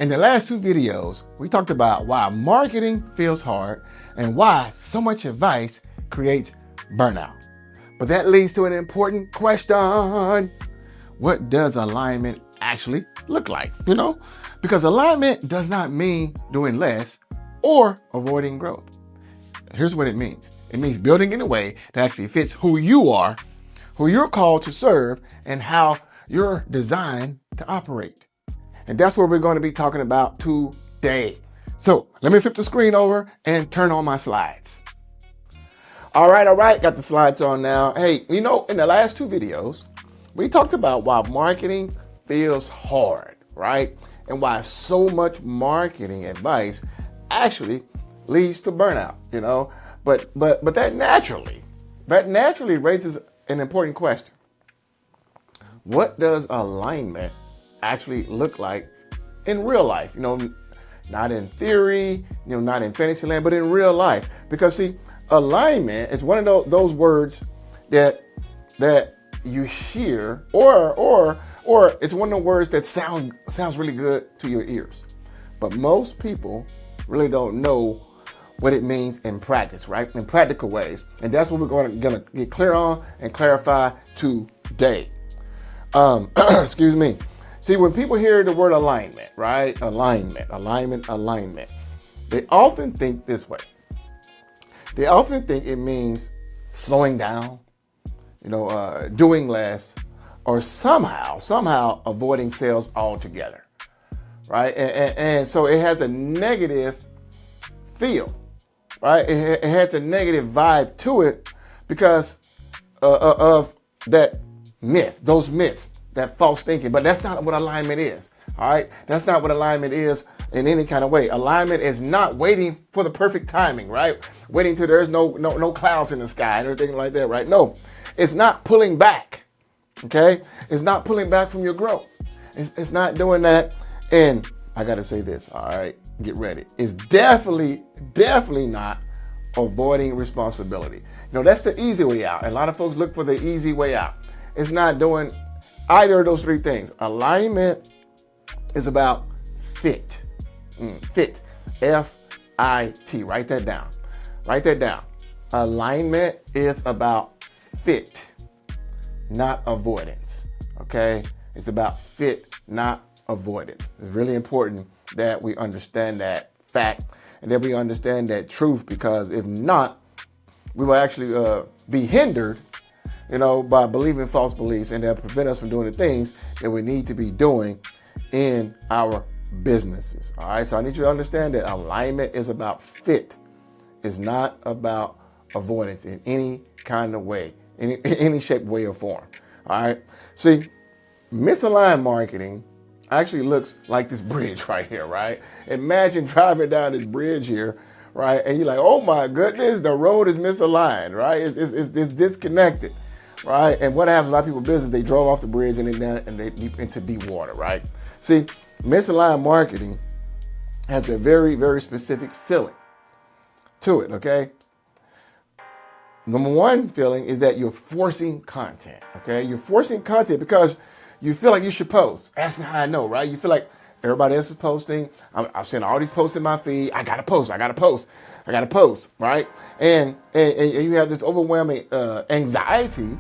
In the last two videos, we talked about why marketing feels hard and why so much advice creates burnout. But that leads to an important question. What does alignment actually look like? Because alignment does not mean doing less or avoiding growth. Here's what it means. It means building in a way that actually fits who you are, who you're called to serve, and how you're designed to operate. And that's what we're going to be talking about today. So let me flip the screen over and turn on my slides. All right. Got the slides on now. Hey, in the last two videos, we talked about why marketing feels hard, right? And why so much marketing advice actually leads to burnout, But that naturally raises an important question. What does alignment actually look like in real life? Not in theory, not in fantasy land, but in real life. Because see, alignment is one of those words that you hear, or it's one of the words that sounds really good to your ears. But most people really don't know what it means in practice, right? In practical ways. And that's what we're going to get clear on and clarify today. Excuse me. See, when people hear the word alignment, right? Alignment. They often think this way. They often think it means slowing down, doing less, or somehow avoiding sales altogether, right? And so it has a negative feel, right? It has a negative vibe to it because of that myth, those myths, that false thinking. But that's not what alignment is, all right? That's not what alignment is in any kind of way. Alignment is not waiting for the perfect timing, right? Waiting till there's no clouds in the sky and everything like that, right? No, it's not pulling back, okay? It's not pulling back from your growth. It's not doing that. And I got to say this, all right? Get ready. It's definitely not avoiding responsibility. That's the easy way out. A lot of folks look for the easy way out. It's not doing either of those three things. Alignment is about fit. Fit. F-I-T. Write that down. Alignment is about fit, not avoidance. Okay? It's about fit, not avoidance. It's really important that we understand that fact and that we understand that truth, because if not, we will actually be hindered by believing false beliefs, and they'll prevent us from doing the things that we need to be doing in our businesses. All right. So I need you to understand that alignment is about fit. It's not about avoidance in any kind of way, any shape, way, or form. All right. See, misaligned marketing actually looks like this bridge right here, right? Imagine driving down this bridge here, right? And you're like, oh my goodness, the road is misaligned, right? It's disconnected. Right, and what happens? A lot of people business, they drove off the bridge and they deep into deep water. Right. See, misaligned marketing has a very, very specific feeling to it. Okay. Number one feeling is that you're forcing content. Okay, you're forcing content because you feel like you should post. Ask me how I know. Right, you feel like everybody else is posting. I've seen all these posts in my feed. I gotta post. Right, and you have this overwhelming anxiety.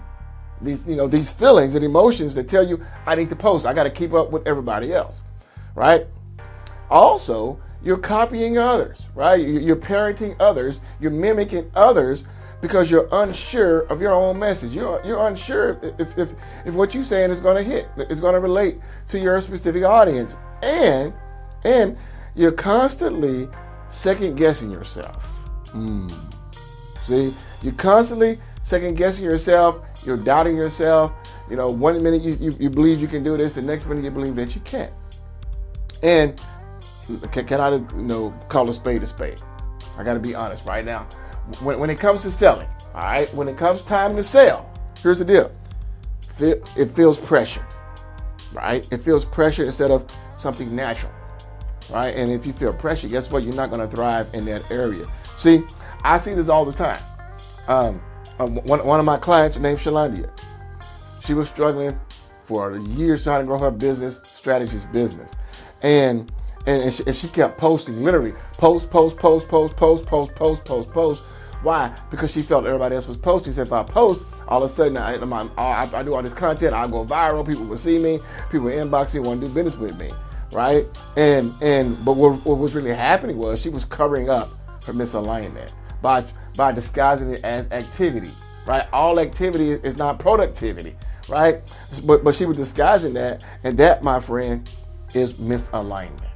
These feelings and emotions that tell you, I need to post. I got to keep up with everybody else, right? Also, you're copying others, right? You're parenting others. You're mimicking others because you're unsure of your own message. You're unsure if what you're saying is going to hit. It's going to relate to your specific audience, and you're constantly second guessing yourself. See, you're constantly second guessing yourself. You're doubting yourself. 1 minute you believe you can do this, the next minute you believe that you can't. And can I call a spade a spade? I got to be honest right now. When it comes to selling, all right, when it comes time to sell, here's the deal. It feels pressured, right? It feels pressured instead of something natural, right? And if you feel pressure, guess what? You're not going to thrive in that area. See, I see this all the time. One of my clients named Shalandia, she was struggling for years trying to grow her business, strategist business. And And she kept posting, literally post. Why? Because she felt everybody else was posting. So if I post, all of a sudden I do all this content, I'll go viral, people will see me, people will inbox me, want to do business with me, right? But what was really happening was she was covering up her misalignment by disguising it as activity, right? All activity is not productivity, right? But she was disguising that, and that, my friend, is misalignment.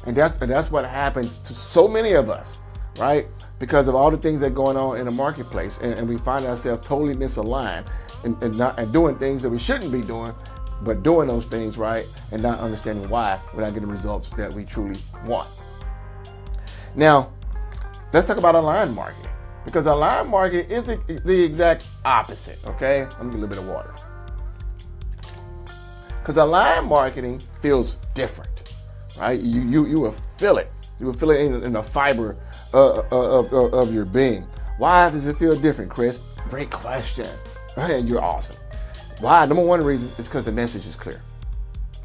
And that's what happens to so many of us, right? Because of all the things that are going on in the marketplace, and we find ourselves totally misaligned and doing things that we shouldn't be doing, but doing those things, right? And not understanding why we're not getting results that we truly want. Now, let's talk about aligned marketing, because aligned marketing is the exact opposite, okay? Let me get a little bit of water. Because aligned marketing feels different, right? You will feel it. You will feel it in the fiber of your being. Why does it feel different, Chris? Great question. Right? You're awesome. Why? Number one reason is because the message is clear.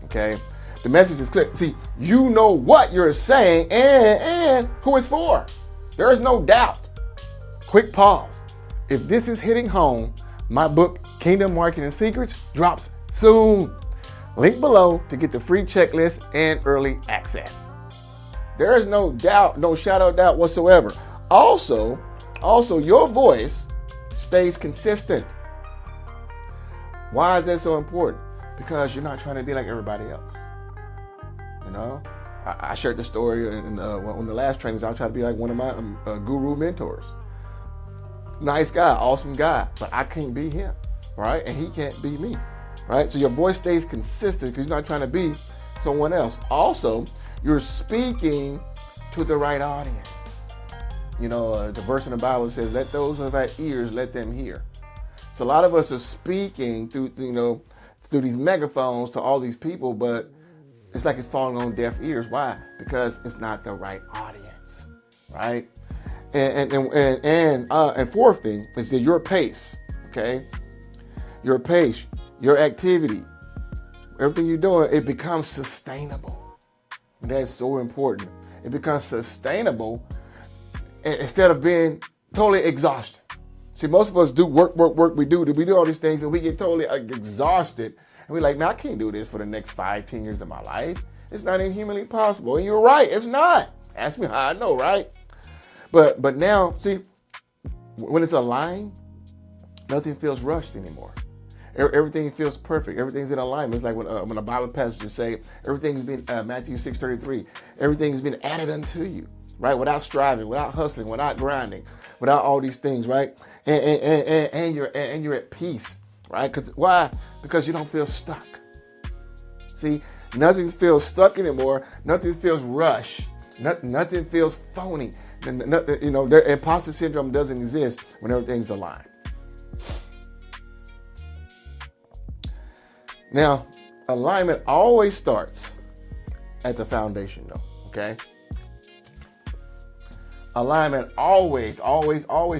Okay? The message is clear. See, you know what you're saying and who it's for. There is no doubt. Quick pause. If this is hitting home, my book, Kingdom Marketing Secrets, drops soon. Link below to get the free checklist and early access. There is no doubt, no shadow of doubt whatsoever. Also, your voice stays consistent. Why is that so important? Because you're not trying to be like everybody else. You know, I shared the story in one of the last trainings. I tried to be like one of my guru mentors. Nice guy, awesome guy, but I can't be him, right? And he can't be me, right? So your voice stays consistent because you're not trying to be someone else. Also, you're speaking to the right audience. You know, the verse in the Bible says, "Let those who have had ears, let them hear." So a lot of us are speaking through these megaphones to all these people, but it's like it's falling on deaf ears. Why? Because it's not the right audience, right? And fourth thing is that your pace, okay? Your pace, your activity, everything you're doing, it becomes sustainable. And that's so important. It becomes sustainable instead of being totally exhausted. See, most of us do work. We do all these things and we get totally exhausted. And we're like, man, I can't do this for the next 5-10 years of my life. It's not even humanly possible. And you're right, it's not. Ask me how I know, right? But now, see, when it's aligned, nothing feels rushed anymore. Everything feels perfect. Everything's in alignment. It's like when a Bible passage say, everything's been, Matthew 6:33, everything's been added unto you, right? Without striving, without hustling, without grinding, without all these things, right? And you're at peace, right? Why? Because you don't feel stuck. See, nothing feels stuck anymore. Nothing feels rushed. Nothing feels phony. Imposter syndrome doesn't exist when everything's aligned. Now, alignment always starts at the foundation, though, okay? Alignment always,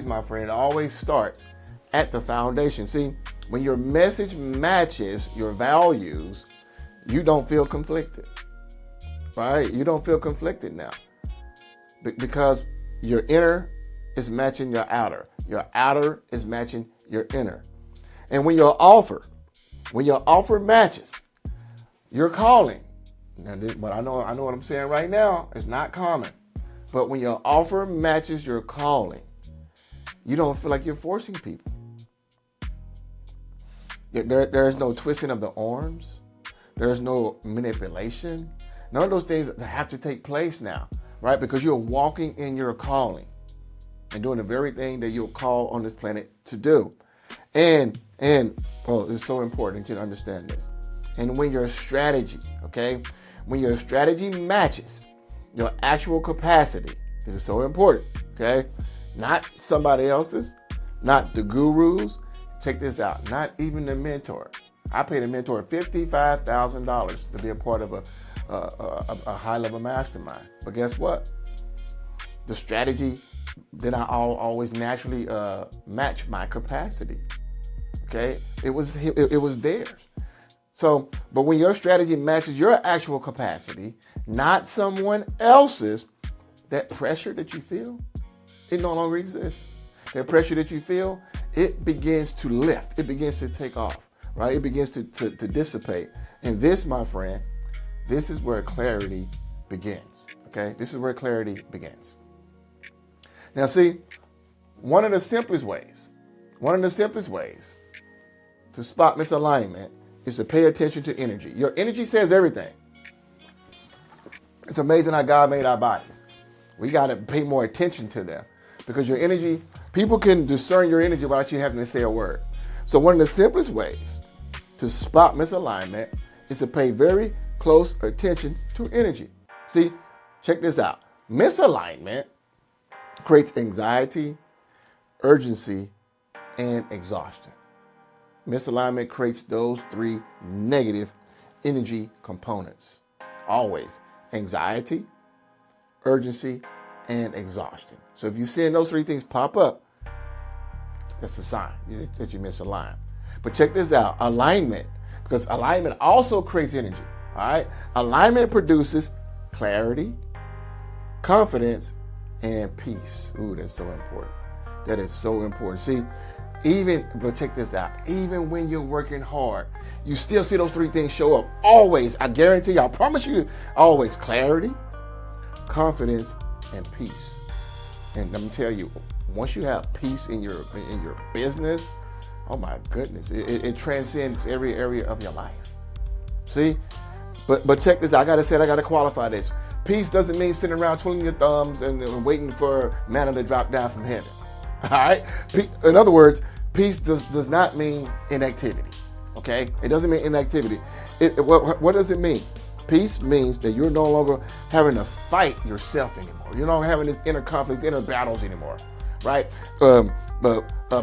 my friend, always starts at the foundation. See, when your message matches your values, you don't feel conflicted, right? You don't feel conflicted now because your inner is matching your outer. Your outer is matching your inner. And when your offer matches your calling, but I know what I'm saying right now, it's not common. But when your offer matches your calling, you don't feel like you're forcing people. There is no twisting of the arms. There is no manipulation. None of those things have to take place now, right? Because you're walking in your calling and doing the very thing that you're called on this planet to do. And it's so important to understand this. And when your strategy, okay, when your strategy matches your actual capacity, this is so important, okay? Not somebody else's, not the gurus. Check this out, not even the mentor. I paid a mentor $55,000 to be a part of a high-level mastermind. But guess what? The strategy did not always naturally match my capacity. Okay, it was theirs. So, but when your strategy matches your actual capacity, not someone else's, that pressure that you feel, it no longer exists. That pressure that you feel, it begins to lift. It begins to take off, right? It begins to dissipate. And this, my friend, this is where clarity begins, okay? This is where clarity begins. Now, see, one of the simplest ways to spot misalignment is to pay attention to energy. Your energy says everything. It's amazing how God made our bodies. We got to pay more attention to them because your energy, people can discern your energy without you having to say a word. So one of the simplest ways to spot misalignment is to pay very close attention to energy. See, check this out. Misalignment creates anxiety, urgency, and exhaustion. Misalignment creates those three negative energy components. Always anxiety, urgency, and exhaustion. So if you're seeing those three things pop up, that's a sign that you misaligned. But check this out, alignment, because alignment also creates energy, all right? Alignment produces clarity, confidence, and peace. Ooh, that's so important. That is so important. See, but check this out, even when you're working hard, you still see those three things show up. Always, I guarantee you, I promise you, always clarity, confidence, and peace. And let me tell you, once you have peace in your business, oh my goodness, it transcends every area of your life. See, but check this out. I gotta qualify this. Peace doesn't mean sitting around twiddling your thumbs and waiting for manna to drop down from heaven. All right. In other words, peace does not mean inactivity. Okay, it doesn't mean inactivity. What does it mean? Peace means that you're no longer having to fight yourself anymore. You're no longer having this inner conflicts, inner battles anymore, right?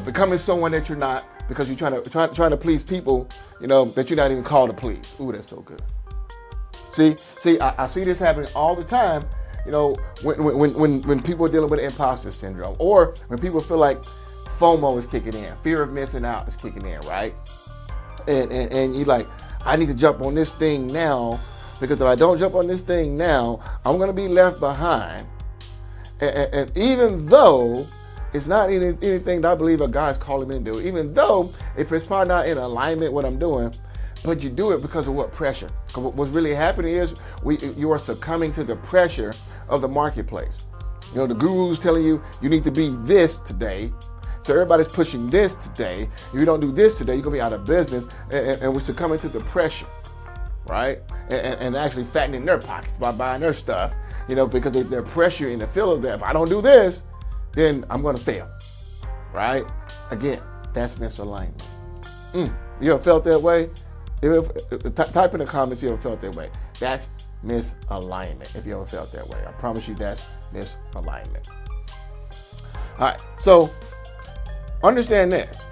Becoming someone that you're not because you're trying to please people, that you're not even called to please. Ooh, that's so good. See, I see this happening all the time. When people are dealing with imposter syndrome, or when people feel like FOMO is kicking in, fear of missing out is kicking in, right? And you're like, I need to jump on this thing now, because if I don't jump on this thing now, I'm going to be left behind. And even though it's not anything that I believe a God's calling me to do, even though if it's probably not in alignment with what I'm doing, but you do it because of what pressure. What's really happening is you are succumbing to the pressure of the marketplace. The guru's telling you need to be this today. So everybody's pushing this today. If you don't do this today, you're going to be out of business. And we're succumbing to the pressure, right? And actually fattening their pockets by buying their stuff, because they're pressuring the feel of that. If I don't do this, then I'm going to fail, right? Again, that's misalignment. You ever felt that way? Type in the comments if you ever felt that way. That's misalignment, if you ever felt that way. I promise you that's misalignment. All right, so understand this.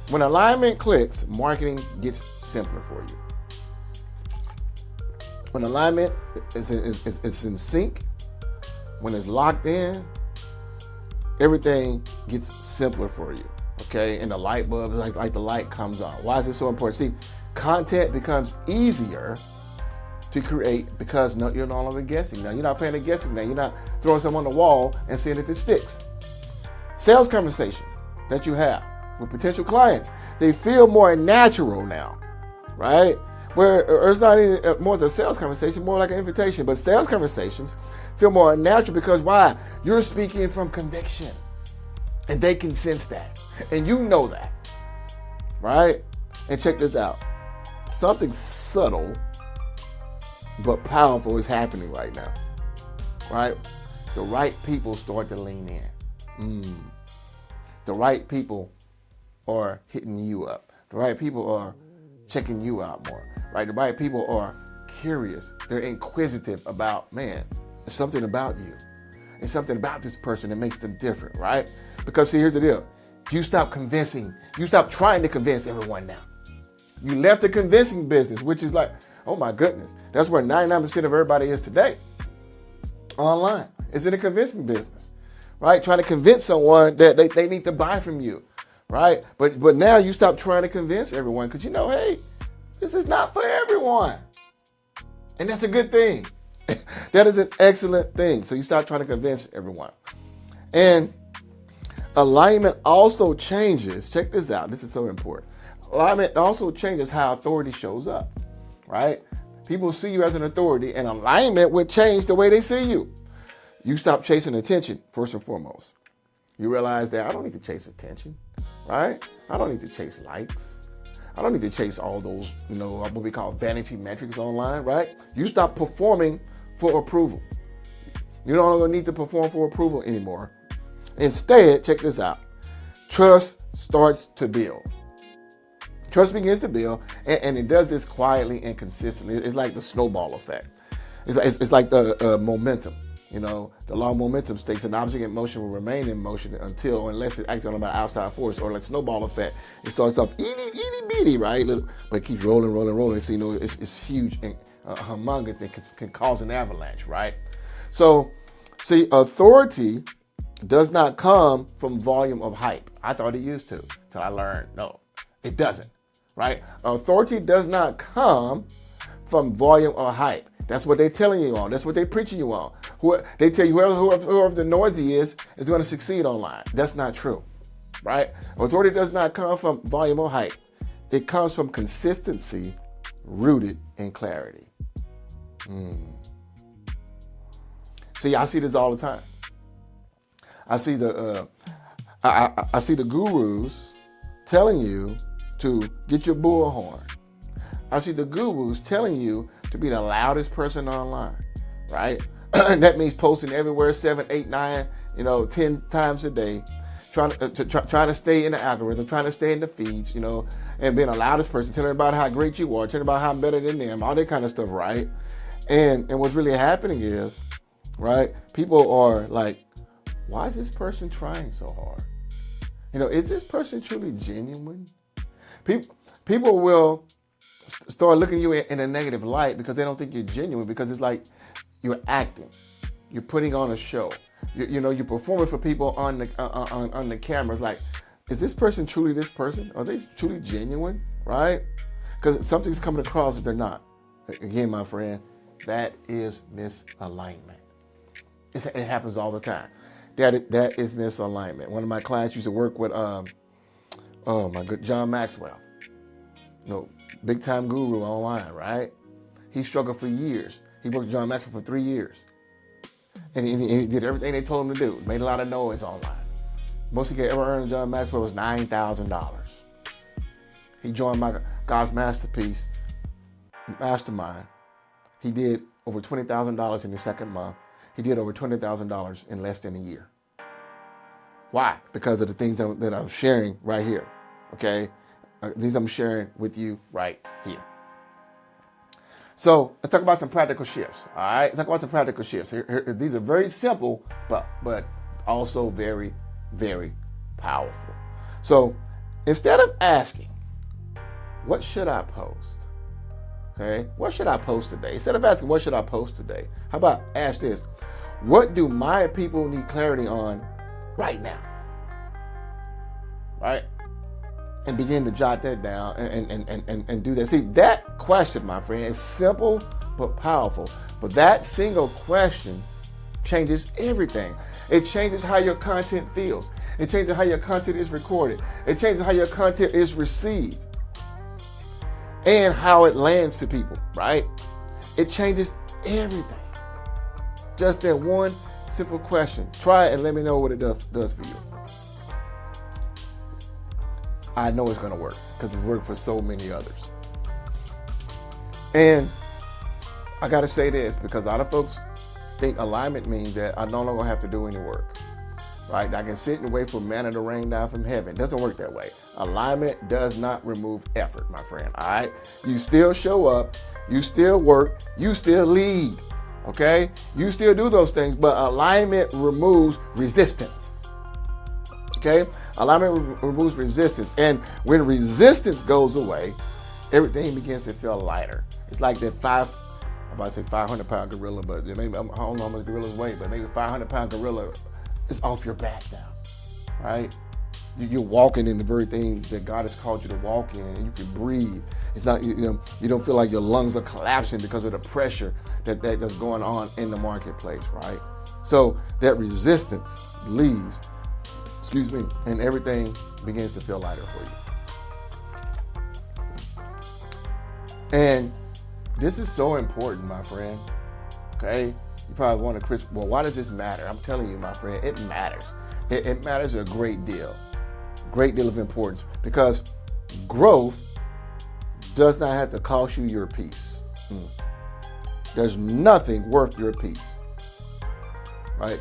When alignment clicks, marketing gets simpler for you. When alignment is in sync, when it's locked in, everything gets simpler for you. Okay, and the light bulb, like the light comes on. Why is it so important? See, content becomes easier to create because you're no longer guessing now. You're not playing a guessing game. You're not throwing something on the wall and seeing if it sticks. Sales conversations that you have with potential clients, they feel more natural now, right? Where it's not any more of a sales conversation, more like an invitation. But sales conversations feel more natural because why? You're speaking from conviction. And they can sense that. And you know that. Right? And check this out. Something subtle but powerful is happening right now. Right? The right people start to lean in. The right people are hitting you up. The right people are checking you out more. Right? The right people are curious. They're inquisitive about, man, there's something about you. It's something about this person that makes them different, right? Because see, here's the deal. You stop convincing. You stop trying to convince everyone now. You left the convincing business, which is like, oh my goodness. That's where 99% of everybody is today. Online. It's in a convincing business, right? Trying to convince someone that they need to buy from you, right? But now you stop trying to convince everyone because hey, this is not for everyone. And that's a good thing. That is an excellent thing. So you stop trying to convince everyone. And alignment also changes. Check this out. This is so important. Alignment also changes how authority shows up, right? People see you as an authority, and alignment would change the way they see you. You stop chasing attention, first and foremost. You realize that I don't need to chase attention, right? I don't need to chase likes. I don't need to chase all those, what we call vanity metrics online, right? You stop performing for approval. You no longer need to perform for approval anymore. Instead, check this out. Trust starts to build. Trust begins to build, and it does this quietly and consistently. It's like the snowball effect. It's like the momentum. The law of momentum states an object in motion will remain in motion until or unless it acts on an outside force, or like snowball effect. It starts off itty bitty, right? But it keeps rolling. So, it's huge and humongous and can cause an avalanche, right? So, see, authority does not come from volume of hype. I thought it used to, till I learned, no, it doesn't, right? Authority does not come from volume or hype. That's what they're telling you on. That's what they're preaching you on. They tell you whoever the noisy is going to succeed online. That's not true, right? Authority does not come from volume or hype. It comes from consistency rooted in clarity. See, I see this all the time. I see I see the gurus telling you to get your bullhorn. I see the gurus telling you to be the loudest person online, right? That means posting everywhere 7, 8, 9, 10 times a day, trying to stay in the algorithm, trying to stay in the feeds, and being the loudest person, telling about how great you are, telling about how I'm better than them, all that kind of stuff, right? And what's really happening is, right, people are like, why is this person trying so hard? Is this person truly genuine? People will start looking at you in a negative light because they don't think you're genuine, because it's like you're acting, you're putting on a show, you're performing for people on the camera. It's like, is this person truly this person? Are they truly genuine, right? Because something's coming across that they're not. Again, my friend, that is misalignment. It happens all the time. That is misalignment. One of my clients used to work with, John Maxwell. Big time guru online, right? He struggled for years. He worked with John Maxwell for 3 years. And he did everything they told him to do. Made a lot of noise online. Most he could ever earn John Maxwell was $9,000. He joined my God's Masterpiece Mastermind. He did over $20,000 in the second month. He did over $20,000 in less than a year. Why? Because of the things that I'm sharing right here, okay? These I'm sharing with you right here. So let's talk about some practical shifts, all right? Let's talk about some practical shifts. These are very simple, but also very, very powerful. So instead of asking, what should I post? Okay, what should I post today? Instead of asking, what should I post today? How about ask this, what do my people need clarity on right now? Right? And begin to jot that down and do that. See, that question, my friend, is simple but powerful. But that single question changes everything. It changes how your content feels. It changes how your content is recorded. It changes how your content is received and how it lands to people, right? It changes everything. Just that one simple question. Try it and let me know what it does for you. I know it's going to work because it's worked for so many others. And I got to say this because a lot of folks think alignment means that I no longer have to do any work, right? I can sit and wait for manna to rain down from heaven. It doesn't work that way. Alignment does not remove effort, my friend, all right? You still show up, you still work, you still lead, okay? You still do those things, but alignment removes resistance, okay? Alignment removes resistance. And when resistance goes away, everything begins to feel lighter. It's like that 500-pound gorilla, but maybe, I don't know how much gorillas weigh, but maybe 500-pound gorilla is off your back now, right? you're walking in the very thing that God has called you to walk in, and you can breathe. It's not, you don't feel like your lungs are collapsing because of the pressure that's going on in the marketplace, right? So that resistance leaves, and everything begins to feel lighter for you. And this is so important, my friend. Okay, you probably want to, Chris, well, why does this matter? I'm telling you, my friend, it matters. It matters a great deal of importance, because growth does not have to cost you your peace. There's nothing worth your peace, right?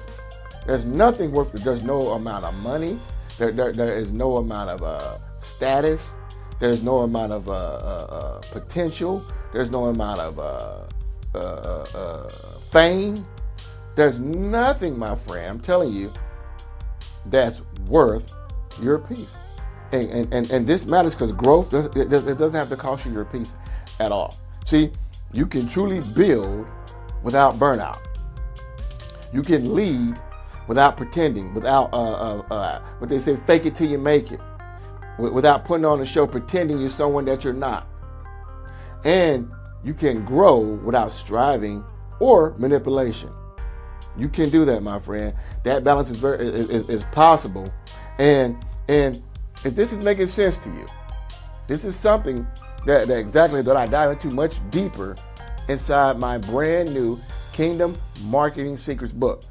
There's nothing worth it. There's no amount of money. There is no amount of status. There's no amount of potential. There's no amount of fame. There's nothing, my friend, I'm telling you, that's worth your peace. And this matters because growth, it doesn't have to cost you your peace at all. See, you can truly build without burnout. You can lead without pretending, without what they say, fake it till you make it, without putting on a show pretending you're someone that you're not. And you can grow without striving or manipulation. You can do that, my friend. That balance is possible. And if this is making sense to you, this is something that I dive into much deeper inside my brand new Kingdom Marketing Secrets book.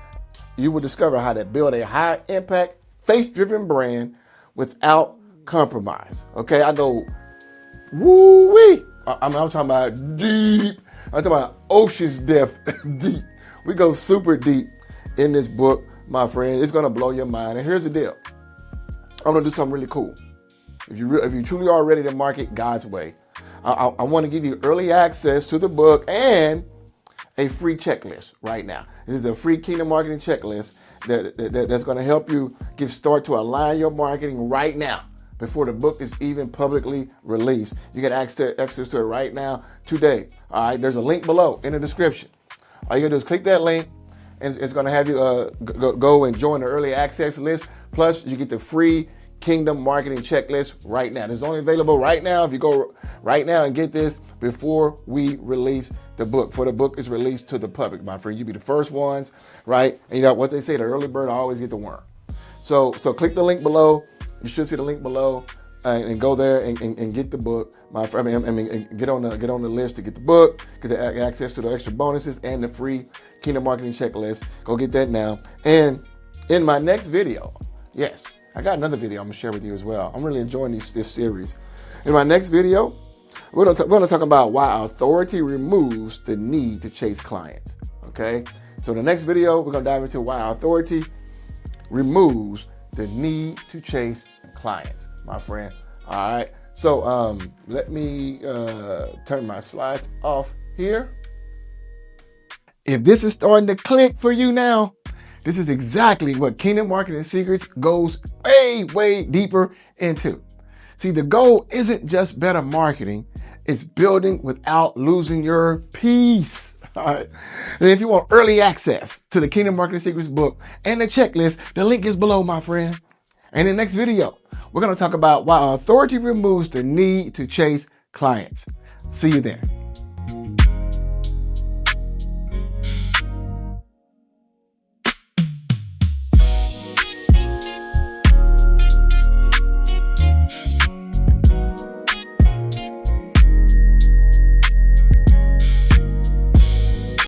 You will discover how to build a high impact, faith-driven brand without compromise. Okay, I go woo-wee. I'm talking about deep. I'm talking about ocean's depth deep. We go super deep in this book, my friend. It's gonna blow your mind. And here's the deal. I'm gonna do something really cool. If you truly are ready to market God's way, I want to give you early access to the book and a free checklist right now. This is a free Kingdom Marketing checklist that's going to help you get started to align your marketing right now before the book is even publicly released. You get access to it right now today. All right, there's a link below in the description. All you gotta do is click that link, and it's going to have you go and join the early access list. Plus, you get the free Kingdom Marketing checklist right now. It's only available right now. If you go right now and get this before we release the book, before the book is released to the public, my friend, you'll be the first ones, right? And you know what they say, the early bird always get the worm. So click the link below. You should see the link below, and go there and get the book, my friend. And get on the list to get the book, get the access to the extra bonuses and the free Kingdom Marketing checklist. Go get that now. And in my next video, yes, I got another video I'm gonna share with you as well. I'm really enjoying this series. In my next video, we're gonna talk about why authority removes the need to chase clients. Okay, so in the next video, we're gonna dive into why authority removes the need to chase clients, my friend. All right, so let me turn my slides off here. If this is starting to click for you now, this is exactly what Kingdom Marketing Secrets goes way deeper into. See, the goal isn't just better marketing, it's building without losing your peace. All right. And if you want early access to the Kingdom Marketing Secrets book and the checklist, the link is below, my friend. And in the next video, we're going to talk about why authority removes the need to chase clients. See you there.